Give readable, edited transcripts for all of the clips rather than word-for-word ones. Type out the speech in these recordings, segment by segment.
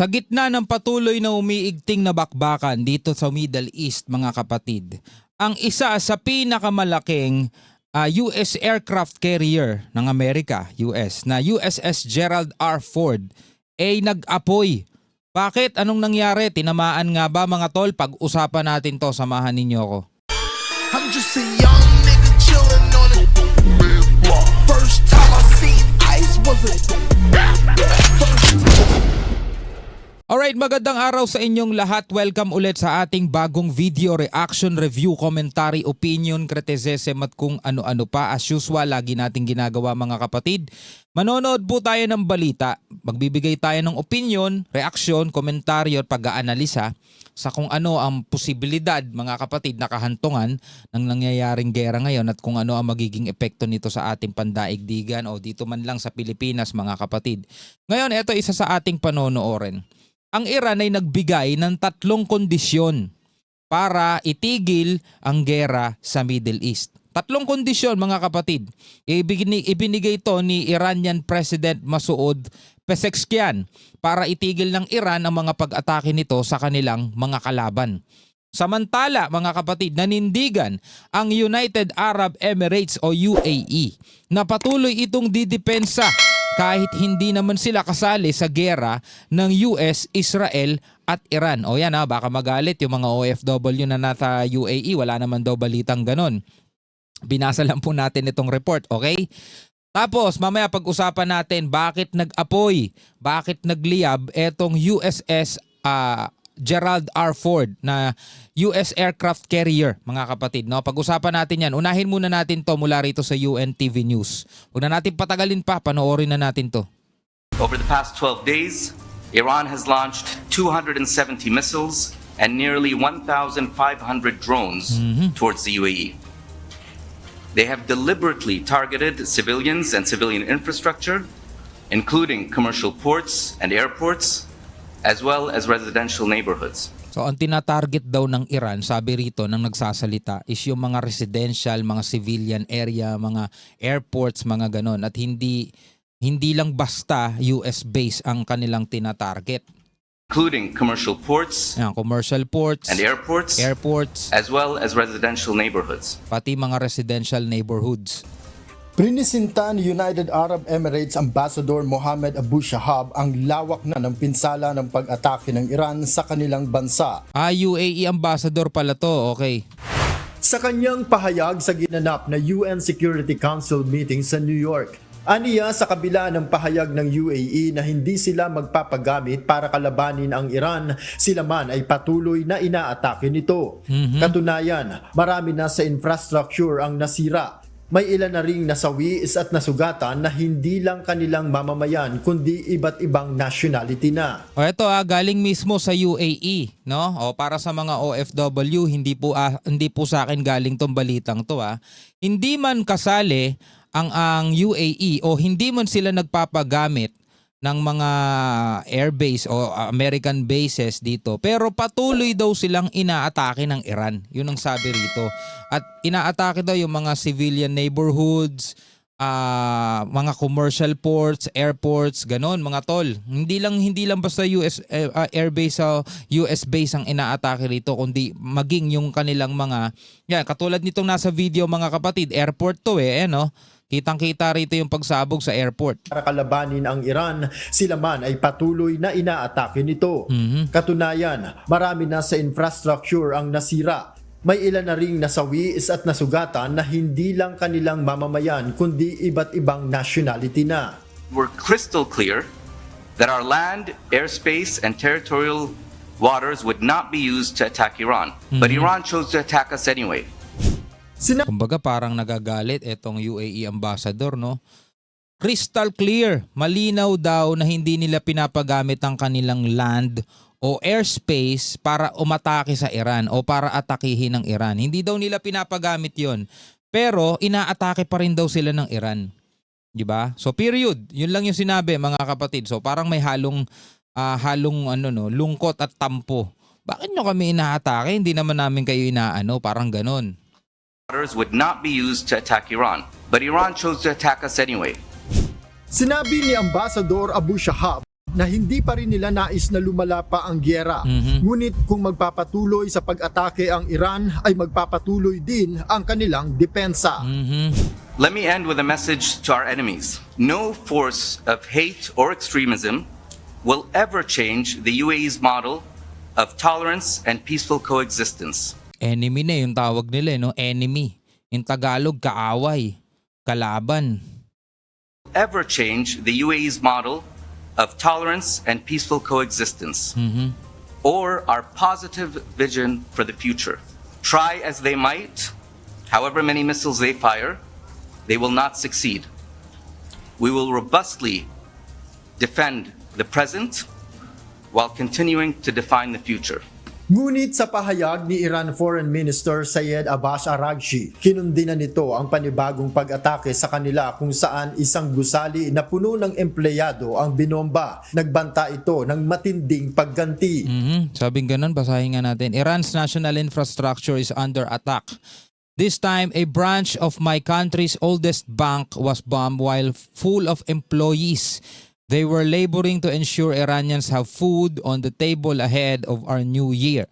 Sa gitna ng patuloy na umiigting na bakbakan dito sa Middle East, mga kapatid, ang isa sa pinakamalaking US aircraft carrier ng Amerika, US, na USS Gerald R. Ford ay nag-apoy. Bakit? Anong nangyari? Tinamaan nga ba, mga tol? Pag-usapan natin to, samahan ninyo ako. I'm just a young nigga chillin' on a block. First time I seen ice was a Alright, magandang araw sa inyong lahat. Welcome ulit sa ating bagong video, reaction, review, commentary, opinion, criticism at kung ano-ano pa. As usual, lagi nating ginagawa, mga kapatid. Manonood po tayo ng balita. Magbibigay tayo ng opinion, reaction, komentaryo at pag-aanalisa sa kung ano ang posibilidad, mga kapatid, na kahantungan ng nangyayaring gera ngayon at kung ano ang magiging epekto nito sa ating pandaigdigan o dito man lang sa Pilipinas, mga kapatid. Ngayon, ito isa sa ating panonoorin. Ang Iran ay nagbigay ng 3 kondisyon para itigil ang gera sa Middle East. 3 kondisyon, mga kapatid. Ibinigay ito ni Iranian President Masoud Pezeshkian para itigil ng Iran ang mga pag-atake nito sa kanilang mga kalaban. Samantala, mga kapatid, nanindigan ang United Arab Emirates o UAE na patuloy itong didepensa kahit hindi naman sila kasali sa gera ng US, Israel at Iran. O yan, baka magalit yung mga OFW na nasa UAE, wala naman daw balitang ganon. Binasa lang po natin itong report, okay? Tapos mamaya pag-usapan natin bakit nag-apoy, bakit nagliyab etong USS Gerald R. Ford na US aircraft carrier, mga kapatid. No? Pag-usapan natin yan. Unahin muna natin to mula rito sa UNTV News. Huwag na natin patagalin pa, panoorin na natin to. Over the past 12 days, Iran has launched 270 missiles and nearly 1,500 drones towards the UAE. They have deliberately targeted civilians and civilian infrastructure, including commercial ports and airports, as well as residential neighborhoods. So ang tinatarget daw ng Iran, sabi rito ng nagsasalita, is yung mga residential, mga civilian area, mga airports, mga ganon. At hindi lang basta US base ang kanilang tinatarget. Including commercial ports, commercial ports and airports, as well as residential neighborhoods. Pati mga residential neighborhoods. Prinisinta ni United Arab Emirates Ambassador Mohammed Abu Shahab ang lawak na ng pinsala ng pag-atake ng Iran sa kanilang bansa. UAE Ambassador pala to, okay. Sa kanyang pahayag sa ginanap na UN Security Council meeting sa New York, aniya sa kabila ng pahayag ng UAE na hindi sila magpapagamit para kalabanin ang Iran, sila man ay patuloy na inaatake nito. Katunayan, marami na sa infrastructure ang nasira. May ilan na ring nasawis at nasugatan na hindi lang kanilang mamamayan kundi iba't ibang nationality na. O ito galing mismo sa UAE, no? O para sa mga OFW, hindi po sa akin galing tong balitang to Hindi man kasali ang UAE o hindi man sila nagpapagamit ng mga airbase o American bases dito. Pero patuloy daw silang inaatake ng Iran. Yun ang sabi rito. At inaatake daw yung mga civilian neighborhoods, mga commercial ports, airports, ganon, mga tol. Hindi lang basta US airbase o US base ang inaatake rito, kundi maging yung kanilang mga, katulad nitong nasa video, mga kapatid, airport to no? Kitang-kita rito yung pagsabog sa airport. Para kalabanin ang Iran, sila man ay patuloy na inaatake nito. Katunayan, marami na sa infrastructure ang nasira. May ilan na ring nasawis at nasugatan na hindi lang kanilang mamamayan kundi iba't ibang nationality na. We're crystal clear that our land, airspace, and territorial waters would not be used to attack Iran. But Iran chose to attack us anyway. Kumbaga parang nagagalit etong UAE ambassador, no? Crystal clear, malinaw daw na hindi nila pinapagamit ang kanilang land o airspace para umatake sa Iran o para atakihin ng Iran. Hindi daw nila pinapagamit yon. Pero inaatake pa rin daw sila ng Iran. 'Di ba? So period. Yun lang yung sinabi, mga kapatid. So parang may halong lungkot at tampo. Bakit nyo kami inaatake? Hindi naman namin kayo parang ganon. Would not be used to attack Iran, but Iran chose to attack us anyway. Sinabi ni Ambassador Abu Shahab na hindi pa rin nila nais na lumala pa ang gyera. Ngunit kung magpapatuloy sa pag-atake ang Iran ay magpapatuloy din ang kanilang depensa. Let me end with a message to our enemies. No force of hate or extremism will ever change the UAE's model of tolerance and peaceful coexistence. Enemy na yung tawag nila, no? Enemy. In Tagalog, kaaway, kalaban. Ever change the UAE's model of tolerance and peaceful coexistence, or our positive vision for the future. Try as they might, however many missiles they fire, they will not succeed. We will robustly defend the present while continuing to define the future. Ngunit sa pahayag ni Iran Foreign Minister Syed Abbas Araghchi, kinundina nito ang panibagong pag-atake sa kanila kung saan isang gusali na puno ng empleyado ang binomba. Nagbanta ito ng matinding pagganti. Sabing ganun, basahin nga natin. Iran's national infrastructure is under attack. This time, a branch of my country's oldest bank was bombed while full of employees. They were laboring to ensure Iranians have food on the table ahead of our new year.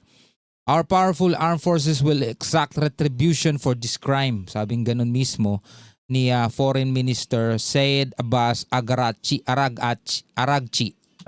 Our powerful armed forces will exact retribution for this crime. Sabing ganun mismo ni Foreign Minister Syed Abbas Araghchi.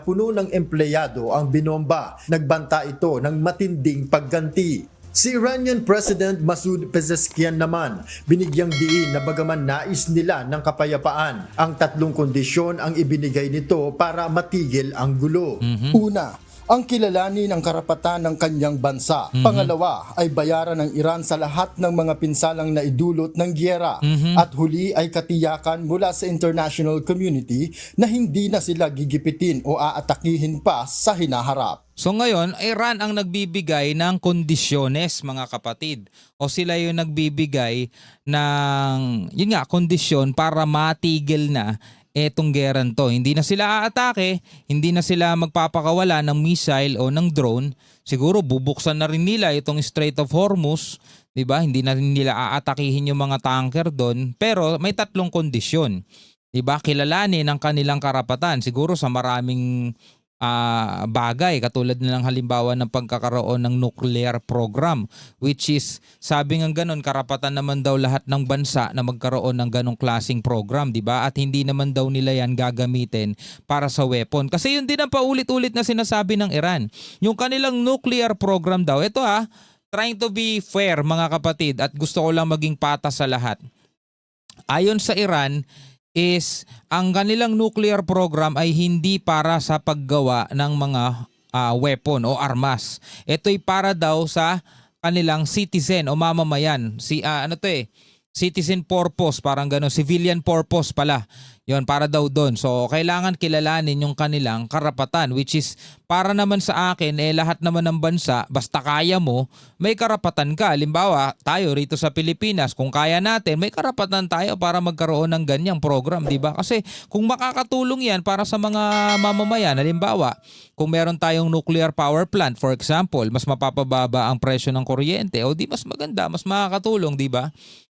Puno ng empleyado ang binomba. Nagbanta ito ng matinding pagganti. Si Iranian President Masoud Pezeshkian naman, binigyang diin na bagaman nais nila ng kapayapaan, ang tatlong kondisyon ang ibinigay nito para matigil ang gulo. Una, ang kilalanin ang karapatan ng kanyang bansa. Pangalawa ay bayaran ng Iran sa lahat ng mga pinsalang naidulot ng gyera. At huli ay katiyakan mula sa international community na hindi na sila gigipitin o aatakihin pa sa hinaharap. So ngayon, Iran ang nagbibigay ng kondisyones, mga kapatid. O sila yung nagbibigay ng, yun nga, kondisyon para matigil na etong geran to. Hindi na sila aatake, hindi na sila magpapakawala ng missile o ng drone. Siguro bubuksan na rin nila itong Strait of Hormuz, 'di ba? Hindi na rin nila aatakihin yung mga tanker doon, pero may tatlong kondisyon. 'Di ba? Kilalanin ang kanilang karapatan siguro sa maraming bagay, katulad nilang halimbawa ng pagkakaroon ng nuclear program, which is, sabi ng ganon, karapatan naman daw lahat ng bansa na magkaroon ng ganong klaseng program, di ba? At hindi naman daw nila yan gagamitin para sa weapon. Kasi yun din ang paulit-ulit na sinasabi ng Iran. Yung kanilang nuclear program daw, ito trying to be fair, mga kapatid, at gusto ko lang maging patas sa lahat. Ayon sa Iran, is ang kanilang nuclear program ay hindi para sa paggawa ng mga weapon o armas. Ito'y para daw sa kanilang citizen o mamamayan. Citizen purpose, parang gano'n, civilian purpose pala. Yon, para daw doon. So, kailangan kilalanin yung kanilang karapatan, which is para naman sa akin, lahat naman ng bansa, basta kaya mo, may karapatan ka. Halimbawa, tayo rito sa Pilipinas, kung kaya natin, may karapatan tayo para magkaroon ng ganyang program, di ba? Kasi kung makakatulong yan para sa mga mamamayan, halimbawa, kung meron tayong nuclear power plant, for example, mas mapapababa ang presyo ng kuryente, o di mas maganda, mas makakatulong, di ba?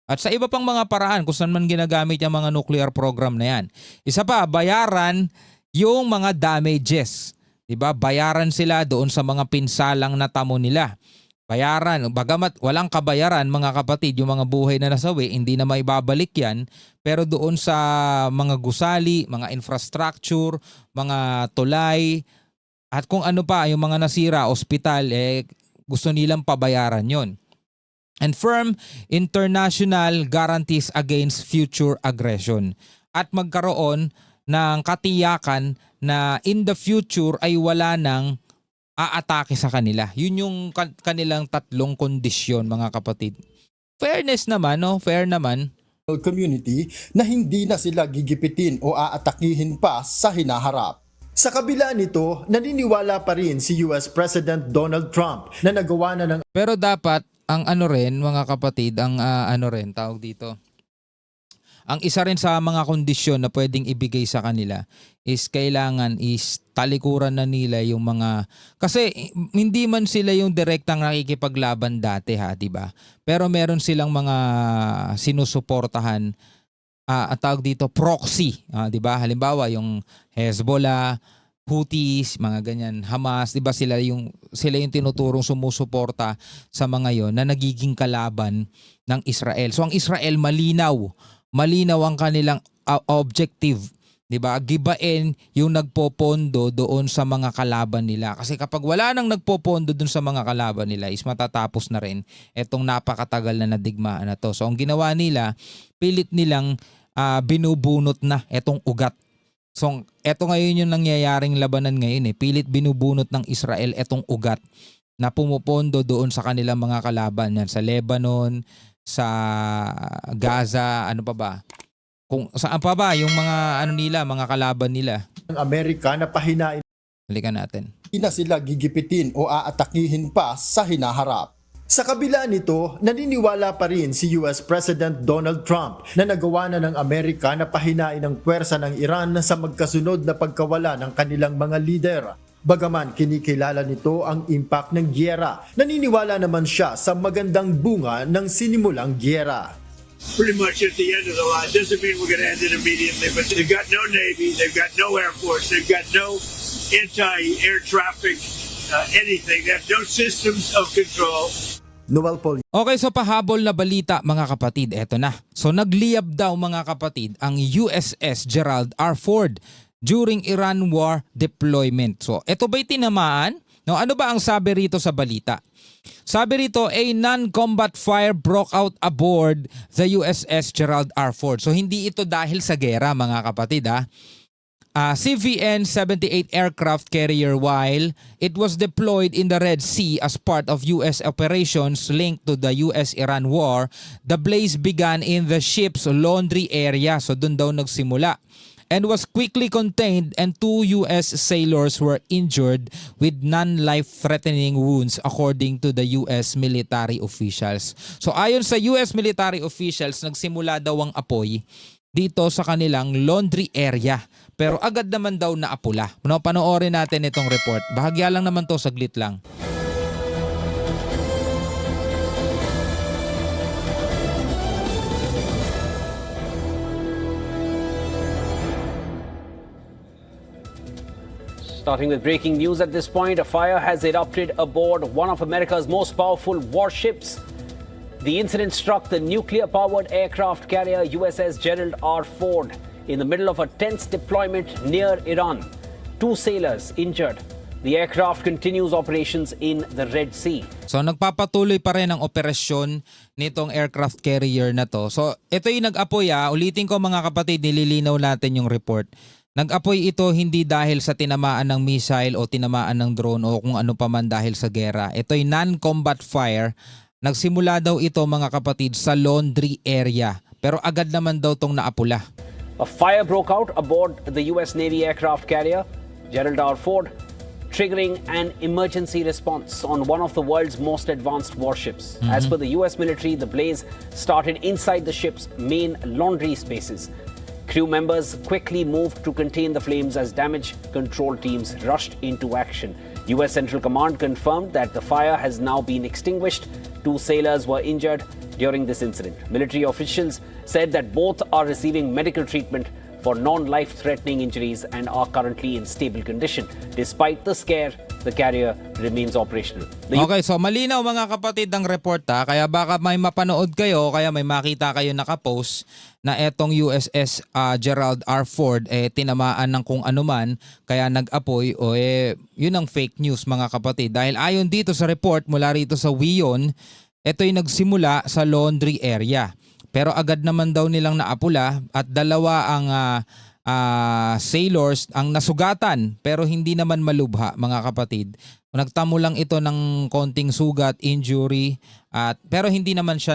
At sa iba pang mga paraan kung saan man ginagamit yung mga nuclear program na yan. Isa pa, bayaran yung mga damages. Diba? Bayaran sila doon sa mga pinsalang natamo nila. Bayaran. Bagamat walang kabayaran, mga kapatid, yung mga buhay na nasawi, hindi na maibabalik yan. Pero doon sa mga gusali, mga infrastructure, mga tulay, at kung ano pa, yung mga nasira, ospital, gusto nilang pabayaran yon. And firm international guarantees against future aggression. At magkaroon ng katiyakan na in the future ay wala nang aatake sa kanila. Yun yung kanilang tatlong kondisyon, mga kapatid. Fairness naman, no? Fair naman. Community na hindi na sila gigipitin o aatakihin pa sa hinaharap. Sa kabila nito, naniniwala pa rin si US President Donald Trump na nagawa na ng Pero dapat ang mga kapatid, ang tawag dito. Ang isa rin sa mga kondisyon na pwedeng ibigay sa kanila is kailangan is talikuran na nila yung mga, kasi hindi man sila yung direktang nakikipaglaban dati, di ba? Pero meron silang mga sinusuportahan, tawag dito proxy, di ba? Halimbawa yung Hezbollah, Houthis, mga ganyan, Hamas, 'di ba sila yung tinuturong sumusuporta sa mga 'yon na nagiging kalaban ng Israel. So ang Israel malinaw ang kanilang objective, 'di ba? Gibain yung nagpopondo doon sa mga kalaban nila. Kasi kapag wala nang nagpopondo doon sa mga kalaban nila, is matatapos na rin etong napakatagal na nadigmaan na to. So ang ginawa nila, pilit nilang binubunot na etong ugat. So, eto ngayon yung nangyayaring labanan ngayon Pilit binubunot ng Israel etong ugat na pumupondo doon sa kanilang mga kalaban yan sa Lebanon, sa Gaza, ano pa ba? Kung saan pa ba yung mga mga kalaban nila? Ng Amerika na pahinain Balikan natin. na sila gigipitin o aatakihin pa sa hinaharap. Sa kabila nito, naniniwala pa rin si US President Donald Trump na nagawa na ng Amerika na pahinain ang puwersa ng Iran sa magkasunod na pagkawala ng kanilang mga lider. Bagaman kinikilala nito ang impact ng giyera, naniniwala naman siya sa magandang bunga ng sinimulang giyera. Pretty much at the end of the line. Doesn't mean we're going to end it immediately, but they've got no Navy, they've got no Air Force, they've got no anti-air traffic, anything. They have no systems of control. Noel Paul. Okay, so pahabol na balita mga kapatid, eto na. So nagliyab daw mga kapatid ang USS Gerald R. Ford during Iran war deployment. So eto ba'y tinamaan? No, ano ba ang sabi rito sa balita? Sabi rito, a non-combat fire broke out aboard the USS Gerald R. Ford. So hindi ito dahil sa gera mga kapatid CVN-78 aircraft carrier while it was deployed in the Red Sea as part of U.S. operations linked to the U.S.-Iran war, the blaze began in the ship's laundry area. So doon daw nagsimula. And was quickly contained and 2 U.S. sailors were injured with non-life-threatening wounds according to the U.S. military officials. So ayon sa U.S. military officials, nagsimula daw ang apoy dito sa kanilang laundry area. Pero agad naman daw naapula. No, panoorin natin itong report. Bahagya lang naman to, saglit lang. Starting with breaking news at this point, a fire has erupted aboard one of America's most powerful warships. The incident struck the nuclear-powered aircraft carrier USS Gerald R. Ford in the middle of a tense deployment near Iran. 2 sailors injured. The aircraft continues operations in the Red Sea. So nagpapatuloy pa rin ang operasyon nitong aircraft carrier na to. So ito yung nag-apoy Ulitin ko mga kapatid, nililinaw natin yung report. Nag-apoy ito hindi dahil sa tinamaan ng missile o tinamaan ng drone o kung ano pa man dahil sa gera. Ito'y non-combat fire. Nagsimula daw ito mga kapatid sa laundry area. Pero agad naman daw tong naapula. A fire broke out aboard the U.S. Navy aircraft carrier Gerald R. Ford, triggering an emergency response on one of the world's most advanced warships. As per the U.S. military, the blaze started inside the ship's main laundry spaces. Crew members quickly moved to contain the flames as damage control teams rushed into action. U.S. Central Command confirmed that the fire has now been extinguished. 2 sailors were injured during this incident. Military officials said that both are receiving medical treatment for non-life-threatening injuries and are currently in stable condition. Despite the scare, the carrier remains operational. Okay, so malinaw mga kapatid ang report kaya baka may mapanood kayo, kaya may makita kayo nakapost na etong USS Gerald R. Ford tinamaan ng kung anuman kaya nag-apoy o yun ang fake news mga kapatid. Dahil ayon dito sa report mula rito sa WION, ito'y nagsimula sa laundry area. Pero agad naman daw nilang naapula at 2 ang sailors ang nasugatan pero hindi naman malubha mga kapatid. Nagtamo lang ito ng konting sugat, injury, pero hindi naman siya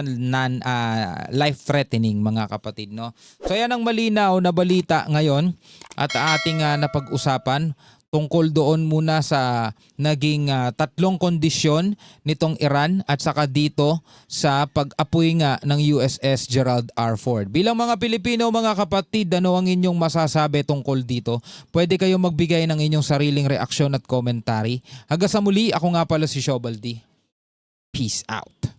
life-threatening mga kapatid. No? So yan ang malinaw na balita ngayon at ating napag-usapan tungkol doon muna sa naging 3 kondisyon nitong Iran at saka dito sa pag-apoy nga ng USS Gerald R. Ford. Bilang mga Pilipino, mga kapatid, ano ang inyong masasabi tungkol dito? Pwede kayong magbigay ng inyong sariling reaksyon at komentary. Hanggang sa muli, ako nga pala si Shobaldi. Peace out.